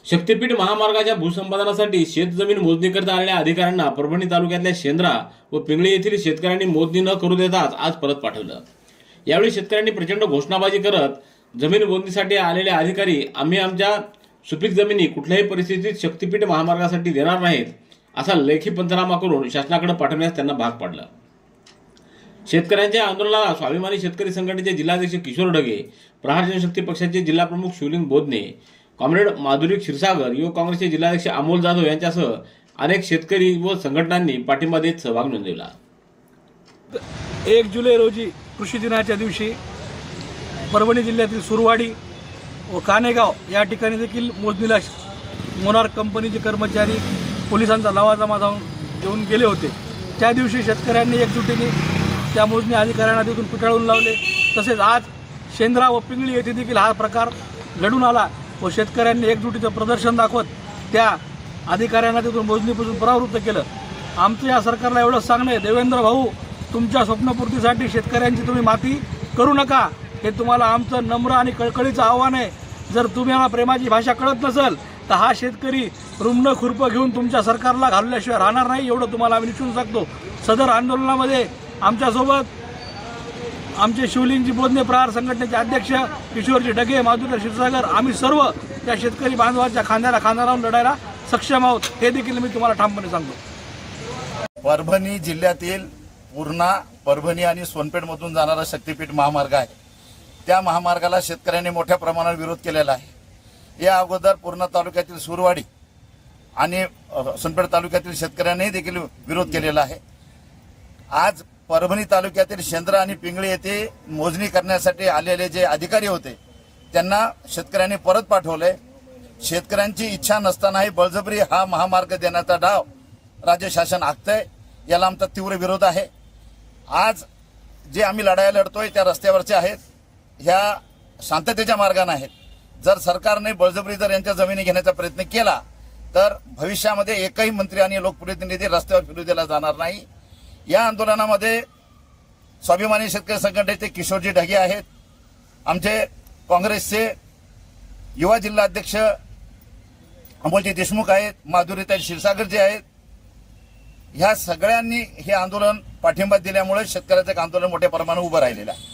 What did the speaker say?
शक्तीपीठ महामार्गाच्या भूसंपादनासाठी शेतजमीन मोजणी करता आलेल्या अधिकाऱ्यांना परभणी तालुक्यातल्या शेंद्रा व पिंगळी येथील शेतकऱ्यांनी मोजणी न करू देताच आज परत पाठवलं। यावेळी शेतकऱ्यांनी प्रचंड घोषणाबाजी करत जमीन मोजणीसाठी आलेले अधिकारी आम्ही आमच्या सुपीक जमिनी कुठल्याही परिस्थितीत शक्तीपीठ महामार्गासाठी देणार नाहीत असा लेखी पंचनामा करून शासनाकडे पाठवण्यास त्यांना भाग पाडलं। शेतकऱ्यांच्या आंदोलनाला स्वाभिमानी शेतकरी संघटनेचे जिल्हाध्यक्ष किशोर ढगे, प्रहार जनशक्ती पक्षाचे जिल्हाप्रमुख शिवलिंग बोधने, कॉम्रेड माधुरी क्षीरसागर, युवक काँग्रेसचे जिल्हाध्यक्ष अमोल जाधव यांच्यासह अनेक शेतकरी व संघटनांनी पाठिंबा देत सहभाग नोंदवला। 1 जुलै रोजी कृषी दिनाच्या दिवशी परभणी जिल्ह्यातील सुरवाडी व कानेगाव या ठिकाणी देखील मोजणीला मोनार्क कंपनीचे कर्मचारी पोलिसांचा लवाजमा घेऊन गेले होते। त्या दिवशी शेतकऱ्यांनी एकजुटीने त्या मोजणी अधिकाऱ्यांना तिथून पिटाळून लावले। तसेच आज शेंद्रा व पिंगळी येथे देखील हा प्रकार घडून आला व शेतकऱ्यांनी एकजुटीचं प्रदर्शन दाखवत त्या अधिकाऱ्यांना तिथून मोजणीपासून परावृत्त केलं। आमचं या सरकारला एवढंच सांगणं आहे, देवेंद्र भाऊ, तुमच्या स्वप्नपूर्तीसाठी शेतकऱ्यांची तुम्ही माती करू नका, हे तुम्हाला आमचं नम्र आणि कळकळीचं आव्हान आहे। जर तुम्हाला प्रेमाची भाषा कळत नसेल तर हा शेतकरी रुमणं खुरपं घेऊन तुमच्या सरकारला घालल्याशिवाय राहणार नाही, एवढं तुम्हाला आम्ही निश्चित सांगतो। सदर आंदोलनामध्ये आमच्यासोबत आमचे शिवलिंगजी बोधने प्रहार संघटनेचे अध्यक्ष किशोरजी ढगे, माधुरी क्षीरसागर, आम्ही सर्व त्या शेतकरी बांधवांच्या खांद्याला खांदा लावून लढायला सक्षम आहोत, हे देखील मी तुम्हाला ठामपणे सांगतो। परभणी जिल्ह्यातील पूर्णा, परभणी आणि सोनपेठ मधून जाणारा शक्तीपीठ महामार्ग आहे, त्या महामार्गाला शेतकऱ्यांनी मोठ्या प्रमाणावर विरोध केलेला आहे। या अगोदर पूर्णा तालुक्यातील सुरवाडी आणि सोनपेठ तालुक्यातील शेतकऱ्यांनी देखील विरोध केलेला आहे। आज परभणी तालुक्यातील शेंद्रा आणि पिंगळी येथे मोजणी करण्यासाठी आलेले जे अधिकारी होते त्यांना शेतकऱ्यांनी परत पाठवले। शेतकऱ्यांची इच्छा नसतानाही बळजबरी हा महामार्ग देण्याचा डाव राज्य शासन आखतंय, याला आमचा तीव्र विरोध आहे। आज जे आम्ही लढाया लढतोय त्या रस्त्यावरचे आहेत, ह्या शांततेच्या मार्गाने आहेत। जर सरकारने बळजबरी जर यांच्या जमिनी घेण्याचा प्रयत्न केला तर भविष्यामध्ये एकही मंत्री आणि लोकप्रतिनिधी रस्त्यावर फिरू दिला जाणार नाही। या आंदोलनामध्ये स्वाभिमानी शेतकरी संघटनेचे किशोरजी ढगे आहेत, आमचे काँग्रेसचे युवा जिल्हाध्यक्ष अमोलजी देशमुख आहेत, माधुरीताई क्षीरसागर जे आहेत, ह्या सगळ्यांनी हे आंदोलन पाठिंबा दिल्यामुळे शेतकऱ्याचं आंदोलन मोठ्या प्रमाणावर उभं राहिलेलं आहे।